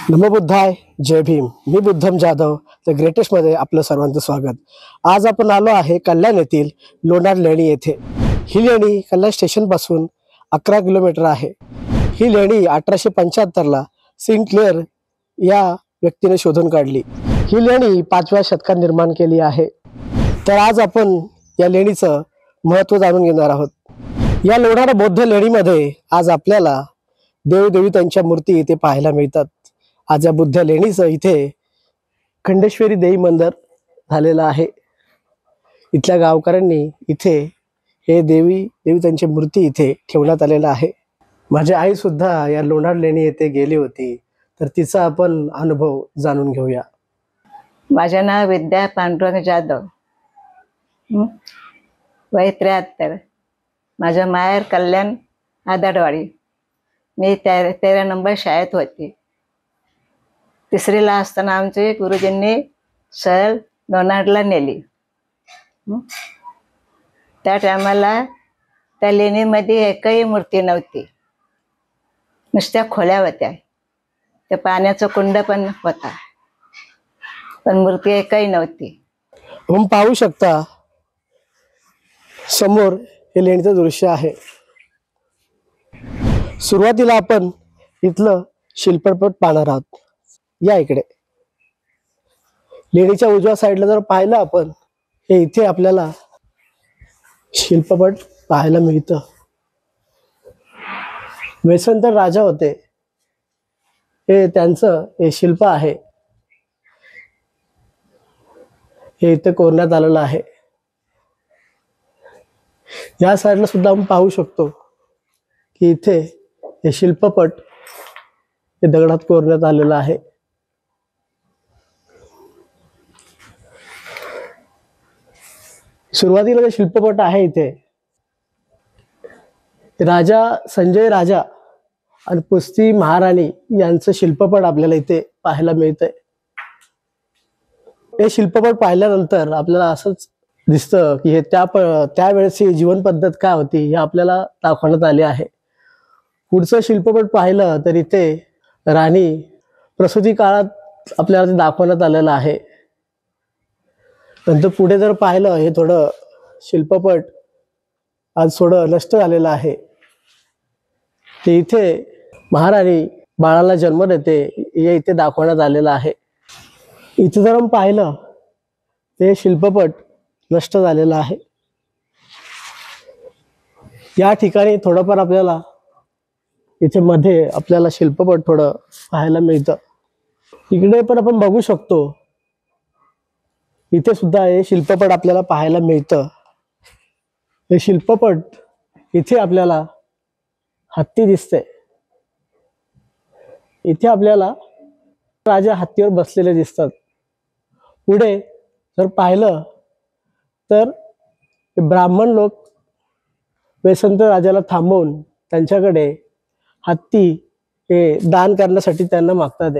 नमो बुद्धाय, जय भीम. मी बुद्धम जाधव द ग्रेटेस्ट मध्ये आपलं सर्वांचं स्वागत. आज आपण आलो आहे कल्याण येथील लोणार लेणी येथे. ही लेणी कल्याण स्टेशन पासून 11 किलोमीटर आहे. ही लेणी 1875 सिंक्लेअर या व्यक्तीने शोधून काढली. ही लेणी 5व्या शतकात निर्माण केली आहे. तर आज आपण या लेणीचं महत्त्व जाणून घेणार आहोत. या लोणार बौद्ध लेणीमध्ये आज आपल्याला देवदेवी त्यांच्या मूर्ती इथे पाहायला मिळतात. आज या बुद्ध लेणीचं इथे खंडेश्वरी देवी मंदिर झालेलं आहे. इथल्या गावकऱ्यांनी इथे हे देवी त्यांची मूर्ती इथे ठेवण्यात आलेला आहे. माझी आई सुद्धा या लोणार लेणी येथे गेली होती, तर तिचा आपण अनुभव जाणून घेऊया. माझे नाव विद्या पांडुरंग जाधव, वय 73. माझं माहेर कल्याण आदाडवाडी. मी 13 नंबर शाळेत होती. 3रीला असताना आमचे गुरुजींनी सहल लोणारला नेली. त्या टायमाला त्या लेणीमध्ये एकही मूर्ती नव्हती, नुसत्या खोल्या होत्या. त्या पाण्याचं कुंड पण होता, पण मूर्ती एकही नव्हती. आपण पाहू शकता समोर हे लेणीचं दृश्य आहे. सुरुवातीला आपण इथलं शिल्पपट पाहणार आहोत. या इकडे लेणीच्या उजव्या साईडला जर पाहिलं आपण, हे इथे आपल्याला शिल्पपट पाहायला मिळतं. वेसंतर राजा होते, हे त्यांचं हे शिल्प आहे. हे इथे कोरण्यात आलेलं आहे. या साईडला सुद्धा आपण पाहू शकतो की इथे हे शिल्पपट हे दगडात कोरण्यात आलेलं आहे. सुरुवातीला जे शिल्पपट आहे इथे राजा संजय राजा आणि पुस्ती महाराणी यांचं शिल्पपट आपल्याला इथे पाहायला मिळतंय. हे शिल्पपट पाहिल्यानंतर आपल्याला असंच दिसतं की हे त्यावेळेसची जीवन पद्धत काय होती हे आपल्याला दाखवण्यात आले आहे. पुढचं शिल्पपट पाहिलं तर इथे राणी प्रसूती काळात आपल्याला ते दाखवण्यात आलेलं आहे. नंतर पुढे जर पाहिलं, हे थोडं शिल्पपट आज थोडं नष्ट झालेलं आहे. ते इथे महाराणी बाळाला जन्म देते हे इथे दाखवण्यात आलेलं आहे. इथे जर आपण पाहिलं ते शिल्पपट नष्ट झालेलं आहे. या ठिकाणी थोडंफार आपल्याला इथे मध्ये आपल्याला शिल्पपट थोडं पाहायला मिळतं. इकडे पण आपण बघू शकतो, इथे सुद्धा हे शिल्पपट आपल्याला पाहायला मिळतं. हे शिल्पपट इथे आपल्याला हत्ती दिसते. इथे आपल्याला राजा हत्तीवर बसलेले दिसतात. पुढे जर पाहिलं तर ब्राह्मण लोक वेसंत राजाला थांबवून त्यांच्याकडे हत्ती हे दान करण्यासाठी त्यांना मागतात.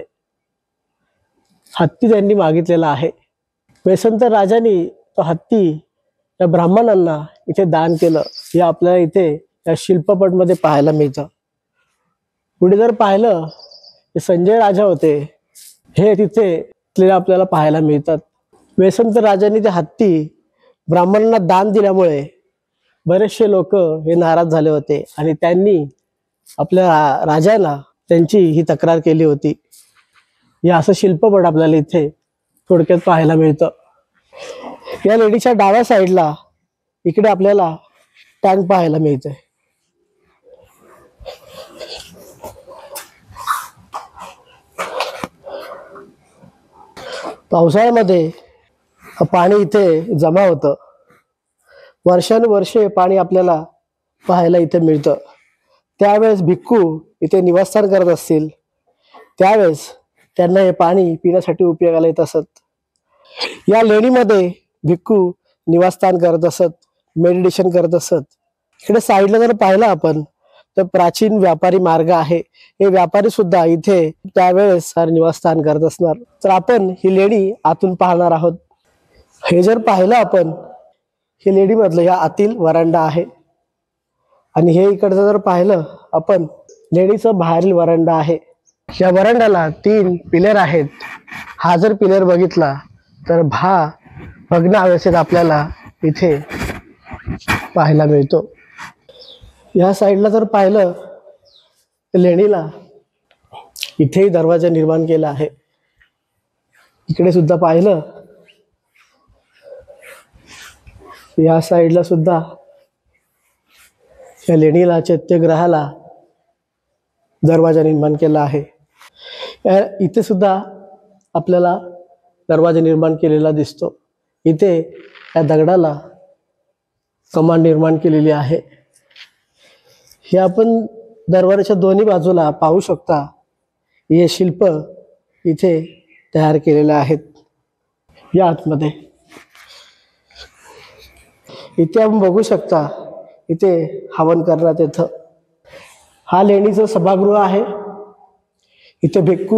हत्ती त्यांनी मागितलेला आहे. वेसंत राजांनी तो हत्ती त्या ब्राह्मणांना इथे दान केलं हे आपल्याला इथे या शिल्पपटमध्ये पाहायला मिळतं. पुढे जर पाहिलं हे संजय राजा होते, हे तिथे आपल्याला पाहायला मिळतात. वेसंत राजांनी ते हत्ती ब्राह्मणांना दान दिल्यामुळे बरेचसे लोक हे नाराज झाले होते आणि त्यांनी आपल्या राजाला त्यांची ही तक्रार केली होती. हे असं शिल्पपट आपल्याला इथे थोडक्यात पाहायला मिळतं. या लेडीच्या डाव्या साईडला इकडे आपल्याला टँक पाहायला मिळते. पावसाळ्यामध्ये पाणी इथे जमा होतं. वर्षानुवर्षे पाणी आपल्याला पाहायला इथे मिळतं. त्यावेळेस भिक्खू इथे निवासस्थान करत असतील, त्यावेळेस त्यांना हे पाणी पिण्यासाठी उपयोगाला येत असत. या लेणीमध्ये भिक्खू निवासस्थान करत असत, मेडिटेशन करत असत. इकडे साईडला जर पाहिलं आपण तर प्राचीन व्यापारी मार्ग आहे. हे व्यापारी सुद्धा इथे त्यावेळेस निवासस्थान करत असणार. तर आपण ही लेणी आतून पाहणार आहोत. हे जर पाहिलं आपण, हे लेणीमधलं या आतील वरांडा आहे आणि हे इकडचं जर पाहिलं आपण, लेणीचं बाहेरील वरांडा आहे. या वरांड्याला 3 पिलर आहेत. हा जर पिलर बघितला तर भग्न अवस्थेत आपल्याला इथे पाहायला मिळतो. या साईडला जर पाहिलं तर लेणीला इथेही दरवाजा निर्माण केला आहे. इकडे सुद्धा पाहिलं या साईडला सुद्धा या लेणीला चैत्यग्रहाला दरवाजा निर्माण केला आहे. इथे सुद्धा आपल्याला दरवाजा निर्माण केलेला दिसतो. इथे या दगडाला कमान निर्माण केलेली आहे. हे आपण दरवाजाच्या दोन्ही बाजूला पाहू शकता. हे शिल्प इथे तयार केलेले आहेत. या आतमध्ये इथे आपण बघू शकता इथे हवन करण्यात येतं. हा लेणीचं सभागृह आहे. इथे भिक्खू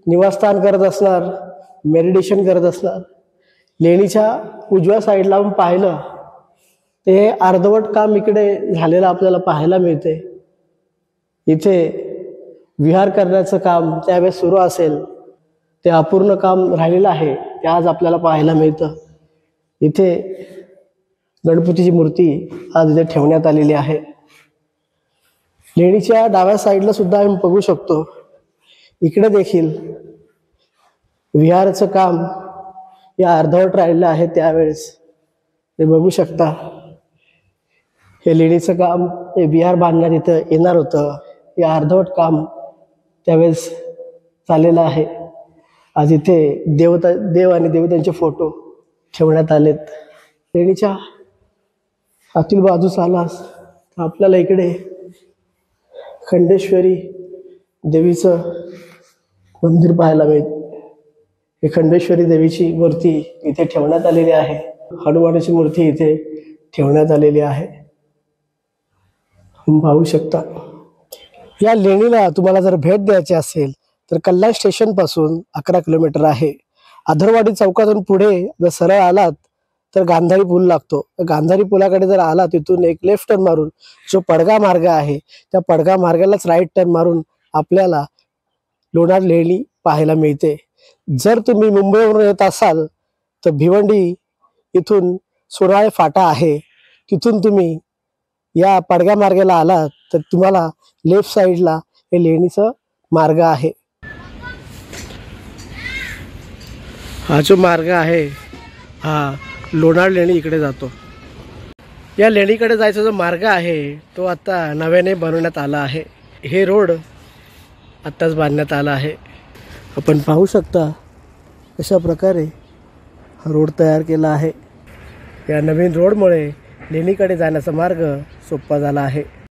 निवासस्थान करत असणार, मेडिटेशन करत असणार. लेणीच्या उजव्या साईडला आपण पाहिलं ते अर्धवट काम इकडे झालेलं आपल्याला पाहायला मिळते. इथे विहार करण्याचं काम त्यावेळेस सुरू असेल ते अपूर्ण काम राहिलेलं आहे ते आज आपल्याला पाहायला मिळतं. इथे गणपतीची मूर्ती आज इथे ठेवण्यात आलेली आहे. लेणीच्या डाव्या साईडला सुद्धा आपण बघू शकतो इकडे देखील विहाराचं काम या अर्धवट राहिलेलं आहे. त्यावेळेस ते बघू शकता हे लेणीचं काम हे विहार बांधण्यात इथं येणार होतं. हे अर्धवट काम त्यावेळेस झालेलं आहे. आज इथे देव आणि देवतांचे फोटो ठेवण्यात आलेत. लेणीच्या आतील बाजूस आलास तर आपल्याला इकडे खंडेश्वरी देवीचं मंदिर पाहायला मिळते. हे खंडेश्वरी देवीची मूर्ती इथे ठेवण्यात आलेली आहे. हनुमानाची मूर्ती इथे ठेवण्यात आलेली आहे. तुम्ही पाहू शकता. या लेणीला तुम्हाला जर भेट द्यायची असेल तर कल्याण स्टेशन पासून 11 किलोमीटर आहे. आधरवाडी चौकातून पुढे जर सरळ आलात तर गांधारी पूल लागतो. गांधारी पुलाकडे जर आला तिथून एक लेफ्ट टर्न मारून जो पडगा मार्ग आहे त्या पडगा मार्गालाच राईट टर्न मारून आपल्याला लोणार लेणी पाहायला मिळते. जर तुम्ही मुंबईवरून येत असाल तर भिवंडी इथून सोनाळे फाटा आहे. तिथून तुम्ही या पडगा मार्गाला आलात तर तुम्हाला लेफ्ट साईडला हे लेणीचं मार्ग आहे. हा जो मार्ग आहे हा लोणार लेणी इकडे जातो. या लेणीकडे जायचा जो मार्ग आहे तो आता नव्याने बनवण्यात आला आहे. हे रोड आत्ताच बांधण्यात आला आहे. आपण पाहू शकता अशा प्रकारे हा रोड तयार केला आहे. या नवीन रोडमुळे लेणीकडे जाण्याचा मार्ग सोपा झाला आहे.